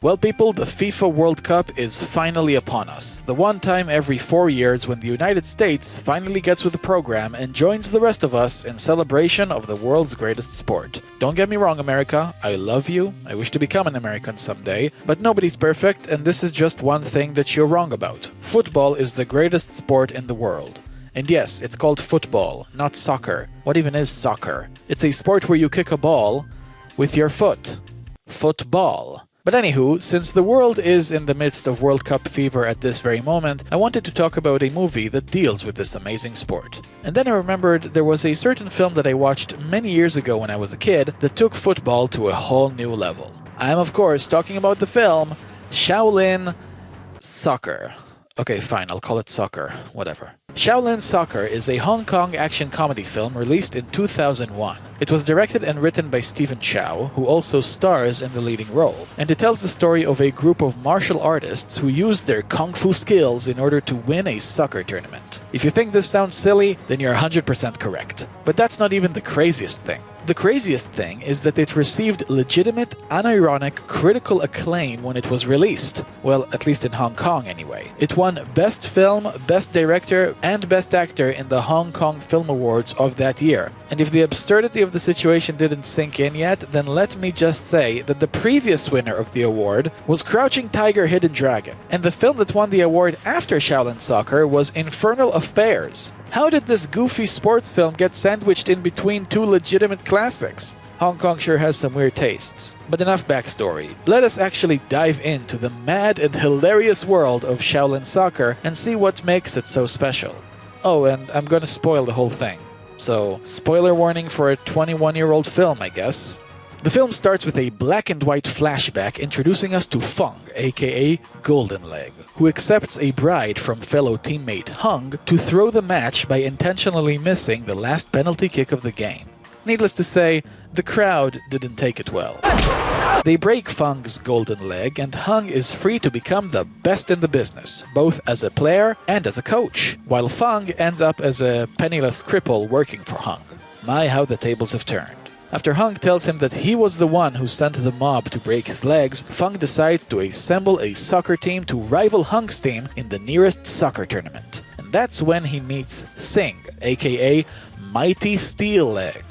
Well, people, the FIFA World Cup is finally upon us. The one time every 4 years when the United States finally gets with the program and joins the rest of us in celebration of the world's greatest sport. Don't get me wrong, America. I love you. I wish to become an American someday. But nobody's perfect, and this is just one thing that you're wrong about. Football is the greatest sport in the world. And yes, it's called football, not soccer. What even is soccer? It's a sport where you kick a ball with your foot. Football. But anywho, since the world is in the midst of World Cup fever at this very moment, I wanted to talk about a movie that deals with this amazing sport. And then I remembered there was a certain film that I watched many years ago when I was a kid that took football to a whole new level. I am of course talking about the film Shaolin Soccer. Okay, fine, I'll call it soccer, whatever. Shaolin Soccer is a Hong Kong action comedy film released in 2001. It was directed and written by Stephen Chow, who also stars in the leading role. And it tells the story of a group of martial artists who use their kung fu skills in order to win a soccer tournament. If you think this sounds silly, then you're 100% correct. But that's not even the craziest thing. The craziest thing is that it received legitimate, unironic, critical acclaim when it was released. Well, at least in Hong Kong anyway. It won Best Film, Best Director, and Best Actor in the Hong Kong Film Awards of that year. And if the absurdity of the situation didn't sink in yet, then let me just say that the previous winner of the award was Crouching Tiger, Hidden Dragon. And the film that won the award after Shaolin Soccer was Infernal Affairs. How did this goofy sports film get sandwiched in between two legitimate classics? Hong Kong sure has some weird tastes. But enough backstory. Let us actually dive into the mad and hilarious world of Shaolin Soccer and see what makes it so special. Oh, and I'm gonna spoil the whole thing. So, spoiler warning for a 21-year-old film, I guess. The film starts with a black and white flashback introducing us to Feng, aka Golden Leg, who accepts a bribe from fellow teammate Hung to throw the match by intentionally missing the last penalty kick of the game. Needless to say, the crowd didn't take it well. They break Feng's golden leg and Hung is free to become the best in the business, both as a player and as a coach, while Feng ends up as a penniless cripple working for Hung. My, how the tables have turned. After Hung tells him that he was the one who sent the mob to break his legs, Feng decides to assemble a soccer team to rival Hung's team in the nearest soccer tournament. And that's when he meets Sing, aka Mighty Steel Leg.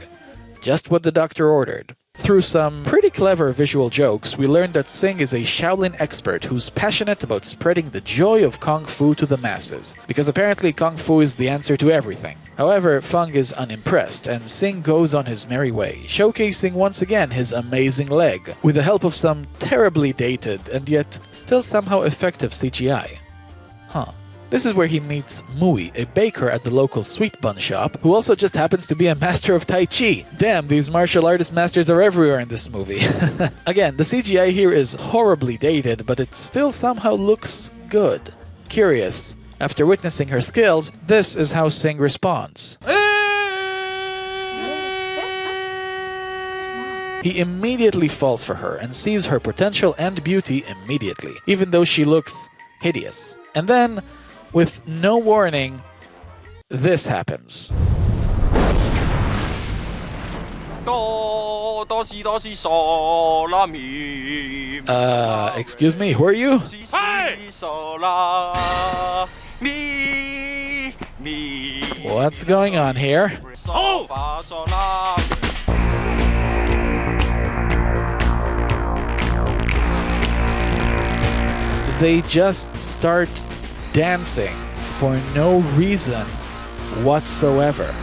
Just what the doctor ordered. Through some pretty clever visual jokes, we learn that Sing is a Shaolin expert who's passionate about spreading the joy of Kung Fu to the masses, because apparently Kung Fu is the answer to everything. However, Feng is unimpressed, and Sing goes on his merry way, showcasing once again his amazing leg, with the help of some terribly dated and yet still somehow effective CGI. This is where he meets Mui, a baker at the local sweet bun shop, who also just happens to be a master of Tai Chi. Damn, these martial artist masters are everywhere in this movie. Again, the CGI here is horribly dated, but it still somehow looks good. Curious. After witnessing her skills, this is how Sing responds. He immediately falls for her and sees her potential and beauty immediately, even though she looks hideous. And then, with no warning, this happens. Excuse me, who are you? Hey! What's going on here? Oh! They just start dancing for no reason whatsoever.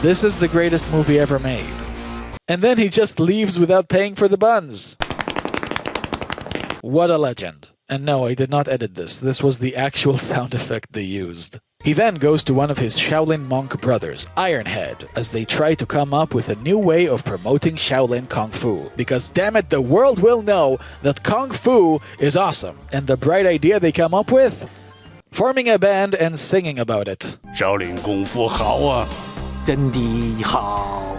This is the greatest movie ever made. And then he just leaves without paying for the buns. What a legend. And no, I did not edit this. This was the actual sound effect they used. He then goes to one of his Shaolin monk brothers, Ironhead, as they try to come up with a new way of promoting Shaolin Kung Fu. Because damn it, the world will know that Kung Fu is awesome. And the bright idea they come up with? Forming a band and singing about it. Shaolin Kung Fu 好啊，真的好，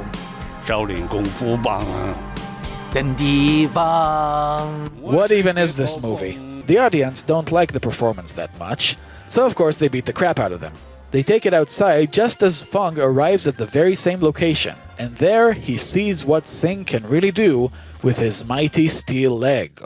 Shaolin Kung Fu 棒啊。真的棒。 What even is this movie? The audience don't like the performance that much. So of course they beat the crap out of them. They take it outside just as Feng arrives at the very same location, and there he sees what Sing can really do with his mighty steel leg.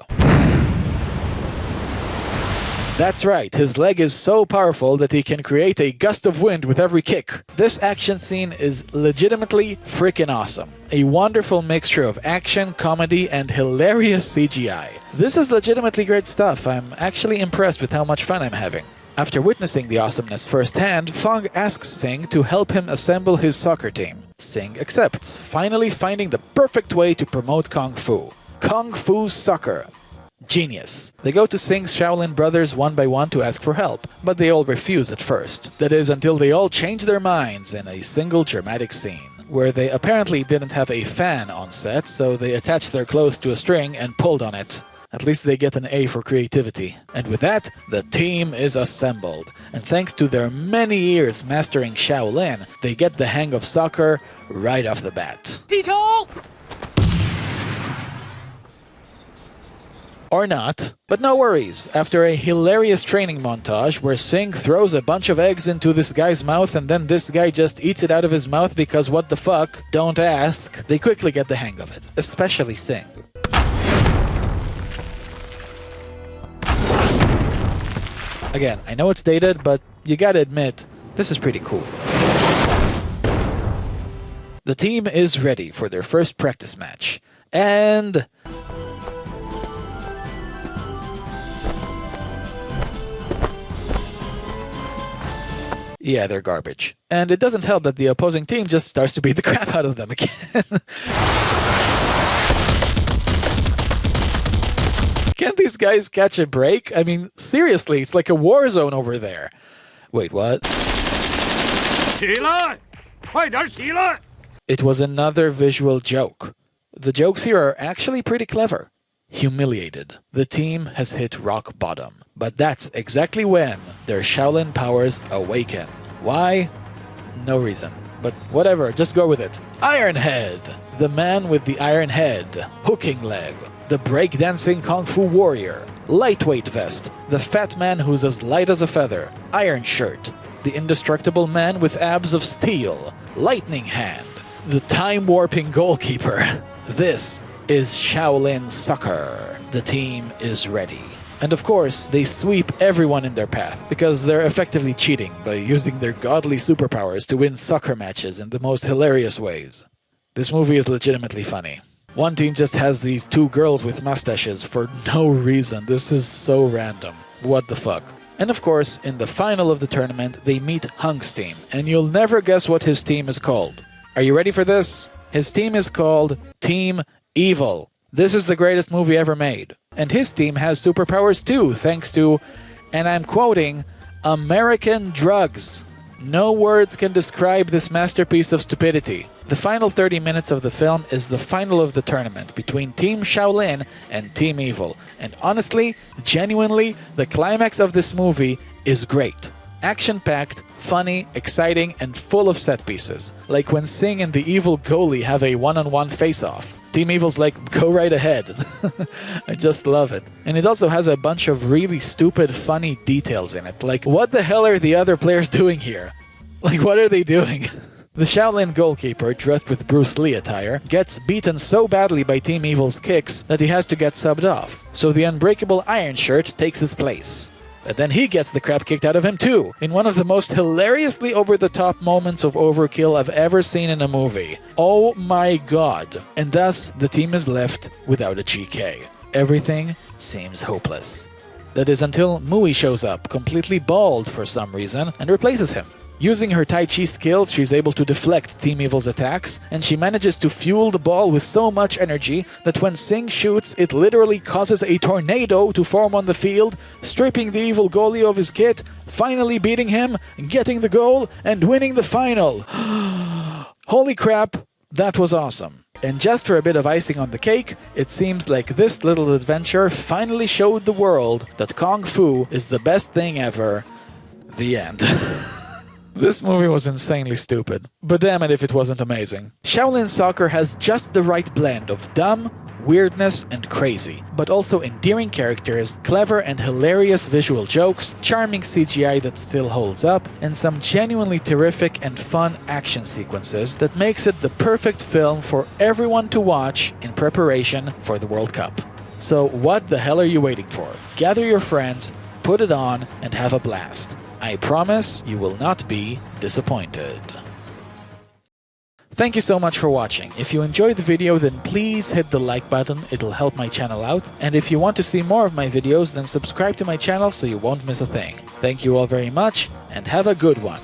That's right, his leg is so powerful that he can create a gust of wind with every kick. This action scene is legitimately freaking awesome. A wonderful mixture of action, comedy, and hilarious CGI. This is legitimately great stuff. I'm actually impressed with how much fun I'm having. After witnessing the awesomeness firsthand, Fong asks Sing to help him assemble his soccer team. Sing accepts, finally finding the perfect way to promote Kung Fu. Kung Fu Soccer. Genius. They go to Sing's Shaolin brothers one by one to ask for help, but they all refuse at first. That is, until they all change their minds in a single dramatic scene, where they apparently didn't have a fan on set, so they attached their clothes to a string and pulled on it. At least they get an A for creativity. And with that, the team is assembled. And thanks to their many years mastering Shaolin, they get the hang of soccer right off the bat. Or not. But no worries. After a hilarious training montage where Sing throws a bunch of eggs into this guy's mouth and then this guy just eats it out of his mouth because what the fuck, don't ask, they quickly get the hang of it. Especially Sing. Again, I know it's dated, but you gotta admit, this is pretty cool. The team is ready for their first practice match. And... yeah, they're garbage. And it doesn't help that the opposing team just starts to beat the crap out of them again. Can't these guys catch a break? I mean, seriously, it's like a war zone over there. Wait, what? It was another visual joke. The jokes here are actually pretty clever. Humiliated. The team has hit rock bottom. But that's exactly when their Shaolin powers awaken. Why? No reason. But whatever, just go with it. Iron Head! The man with the iron head. Hooking leg. The breakdancing Kung Fu warrior. Lightweight vest. The fat man who's as light as a feather. Iron shirt. The indestructible man with abs of steel. Lightning hand. The time-warping goalkeeper. This is Shaolin Soccer. The team is ready. And of course, they sweep everyone in their path, because they're effectively cheating by using their godly superpowers to win soccer matches in the most hilarious ways. This movie is legitimately funny. One team just has these two girls with mustaches for no reason. This is so random. What the fuck? And of course, in the final of the tournament, they meet Hung's team, and you'll never guess what his team is called. Are you ready for this? His team is called Team Evil. This is the greatest movie ever made. And his team has superpowers too, thanks to, and I'm quoting, American drugs. No words can describe this masterpiece of stupidity. The final 30 minutes of the film is the final of the tournament between Team Shaolin and Team Evil. And honestly, genuinely, the climax of this movie is great. Action-packed, funny, exciting, and full of set pieces. Like when Sing and the evil goalie have a one-on-one face-off. Team Evil's like, go right ahead. I just love it. And it also has a bunch of really stupid, funny details in it. Like, what the hell are the other players doing here? Like, what are they doing? The Shaolin goalkeeper, dressed with Bruce Lee attire, gets beaten so badly by Team Evil's kicks that he has to get subbed off. So the unbreakable Iron Shirt takes his place. But then he gets the crap kicked out of him too, in one of the most hilariously over-the-top moments of overkill I've ever seen in a movie. Oh my god. And thus, the team is left without a GK. Everything seems hopeless. That is until Mui shows up, completely bald for some reason, and replaces him. Using her Tai Chi skills, she's able to deflect Team Evil's attacks, and she manages to fuel the ball with so much energy that when Sing shoots, it literally causes a tornado to form on the field, stripping the evil goalie of his kit, finally beating him, getting the goal, and winning the final. Holy crap, that was awesome. And just for a bit of icing on the cake, it seems like this little adventure finally showed the world that Kung Fu is the best thing ever. The end. This movie was insanely stupid, but damn it if it wasn't amazing. Shaolin Soccer has just the right blend of dumb, weirdness, and crazy, but also endearing characters, clever and hilarious visual jokes, charming CGI that still holds up, and some genuinely terrific and fun action sequences that makes it the perfect film for everyone to watch in preparation for the World Cup. So what the hell are you waiting for? Gather your friends, put it on, and have a blast. I promise you will not be disappointed. Thank you so much for watching. If you enjoyed the video, then please hit the like button, it'll help my channel out. And if you want to see more of my videos, then subscribe to my channel so you won't miss a thing. Thank you all very much, and have a good one.